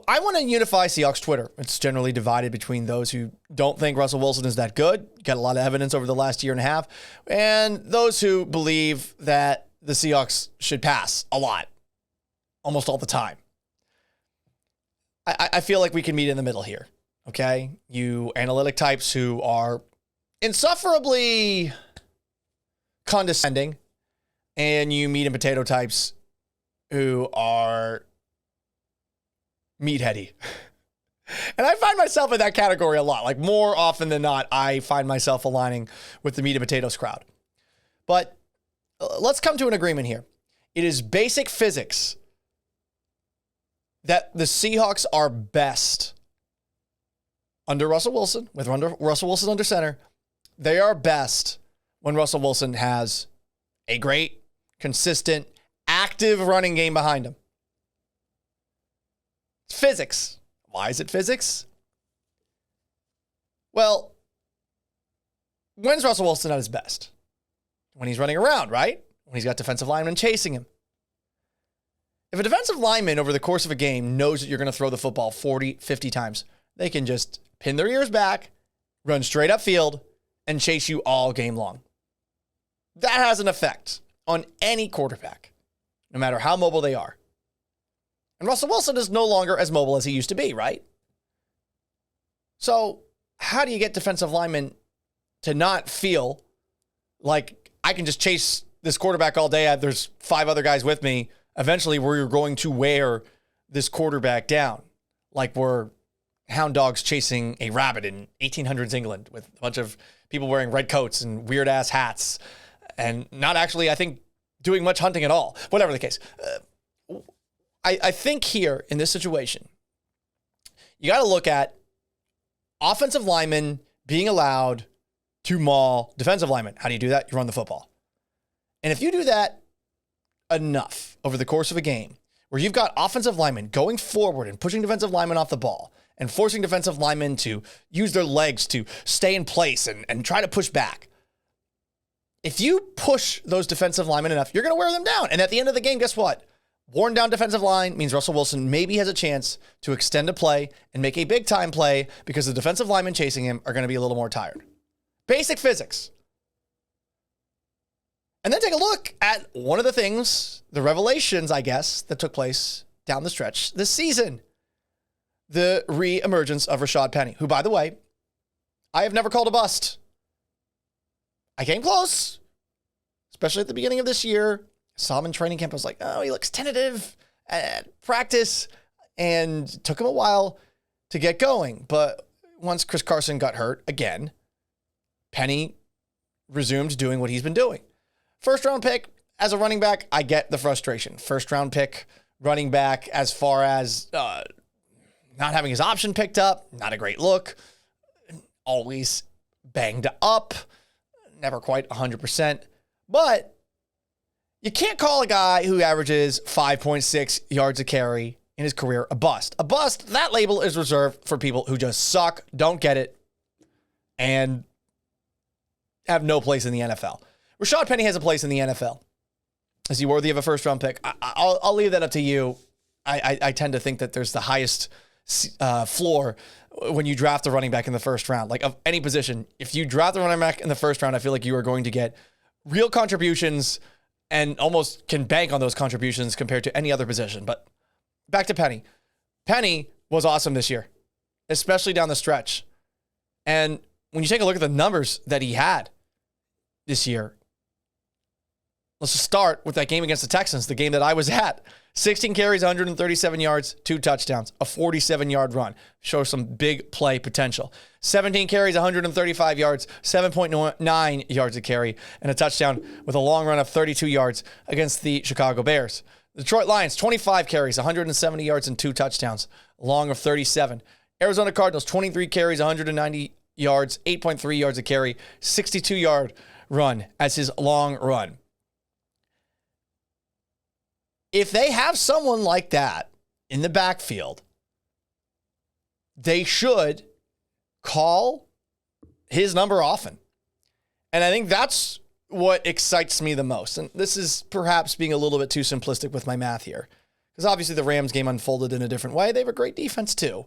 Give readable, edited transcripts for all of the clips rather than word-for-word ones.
I want to unify Seahawks Twitter. It's generally divided between those who don't think Russell Wilson is that good, got a lot of evidence over the last year and a half, and those who believe that the Seahawks should pass a lot, almost all the time. I feel like we can meet in the middle here, okay? You analytic types who are insufferably condescending, and you meat and potato types who are meatheady. And I find myself in that category a lot. Like, more often than not, I find myself aligning with the meat and potatoes crowd. But let's come to an agreement here. It is basic physics that the Seahawks are best under Russell Wilson, with Russell Wilson under center. They are best when Russell Wilson has a great, consistent, active running game behind him. It's physics. Why is it physics? Well, when's Russell Wilson at his best? When he's running around, right? When he's got defensive linemen chasing him. If a defensive lineman over the course of a game knows that you're going to throw the football 40, 50 times, they can just pin their ears back, run straight upfield, and chase you all game long. That has an effect on any quarterback, no matter how mobile they are. And Russell Wilson is no longer as mobile as he used to be, right? So how do you get defensive linemen to not feel like I can just chase this quarterback all day? There's 5 other guys with me. Eventually, we're going to wear this quarterback down like we're hound dogs chasing a rabbit in 1800s England with a bunch of people wearing red coats and weird-ass hats and not actually, I think, doing much hunting at all. Whatever the case. I think here, in this situation, you got to look at offensive linemen being allowed to maul defensive linemen. How do you do that? You run the football. And if you do that enough over the course of a game, where you've got offensive linemen going forward and pushing defensive linemen off the ball and forcing defensive linemen to use their legs to stay in place and try to push back. If you push those defensive linemen enough, you're going to wear them down. And at the end of the game, guess what? Worn down defensive line means Russell Wilson maybe has a chance to extend a play and make a big time play because the defensive linemen chasing him are going to be a little more tired. Basic physics. And then take a look at one of the things, the revelations, I guess, that took place down the stretch this season. The re-emergence of Rashaad Penny, who, by the way, I have never called a bust. I came close, especially at the beginning of this year. Saw him in training camp. I was like, oh, he looks tentative at practice, and took him a while to get going. But once Chris Carson got hurt again, Penny resumed doing what he's been doing. First round pick as a running back, I get the frustration. First round pick running back as far as not having his option picked up, not a great look. Always banged up, never quite 100%. But you can't call a guy who averages 5.6 yards a carry in his career a bust. A bust, that label is reserved for people who just suck, don't get it, and have no place in the NFL. Rashaad Penny has a place in the NFL. Is he worthy of a first-round pick? I'll leave that up to you. I tend to think that there's the highest floor when you draft a running back in the first round. Like, of any position, if you draft a running back in the first round, I feel like you are going to get real contributions and almost can bank on those contributions compared to any other position. But back to Penny. Penny was awesome this year, especially down the stretch. And when you take a look at the numbers that he had this year, let's just start with that game against the Texans, the game that I was at. 16 carries, 137 yards, 2 touchdowns, a 47-yard run. Shows some big play potential. 17 carries, 135 yards, 7.9 yards a carry, and a touchdown with a long run of 32 yards against the Chicago Bears. The Detroit Lions, 25 carries, 170 yards, and 2 touchdowns, long of 37. Arizona Cardinals, 23 carries, 190 yards, 8.3 yards a carry, 62-yard run as his long run. If they have someone like that in the backfield, they should call his number often. And I think that's what excites me the most. And this is perhaps being a little bit too simplistic with my math here, because obviously the Rams game unfolded in a different way. They have a great defense too.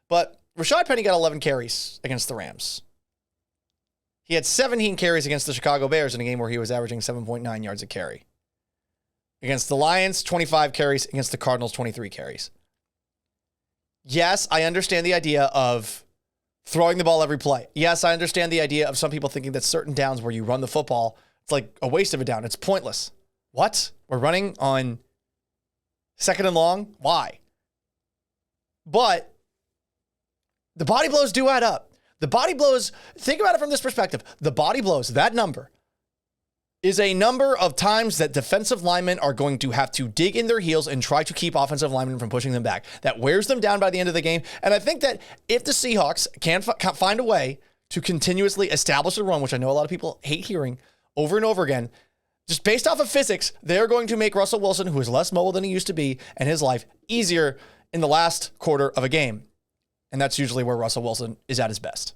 But Rashaad Penny got 11 carries against the Rams. He had 17 carries against the Chicago Bears in a game where he was averaging 7.9 yards a carry. Against the Lions, 25 carries. Against the Cardinals, 23 carries. Yes, I understand the idea of throwing the ball every play. Yes, I understand the idea of some people thinking that certain downs where you run the football, it's like a waste of a down. It's pointless. What? We're running on second and long? Why? But the body blows do add up. The body blows, think about it from this perspective. The body blows, that number, is a number of times that defensive linemen are going to have to dig in their heels and try to keep offensive linemen from pushing them back. That wears them down by the end of the game. And I think that if the Seahawks can find a way to continuously establish a run, which I know a lot of people hate hearing over and over again, just based off of physics, they're going to make Russell Wilson, who is less mobile than he used to be, and his life easier in the last quarter of a game. And that's usually where Russell Wilson is at his best.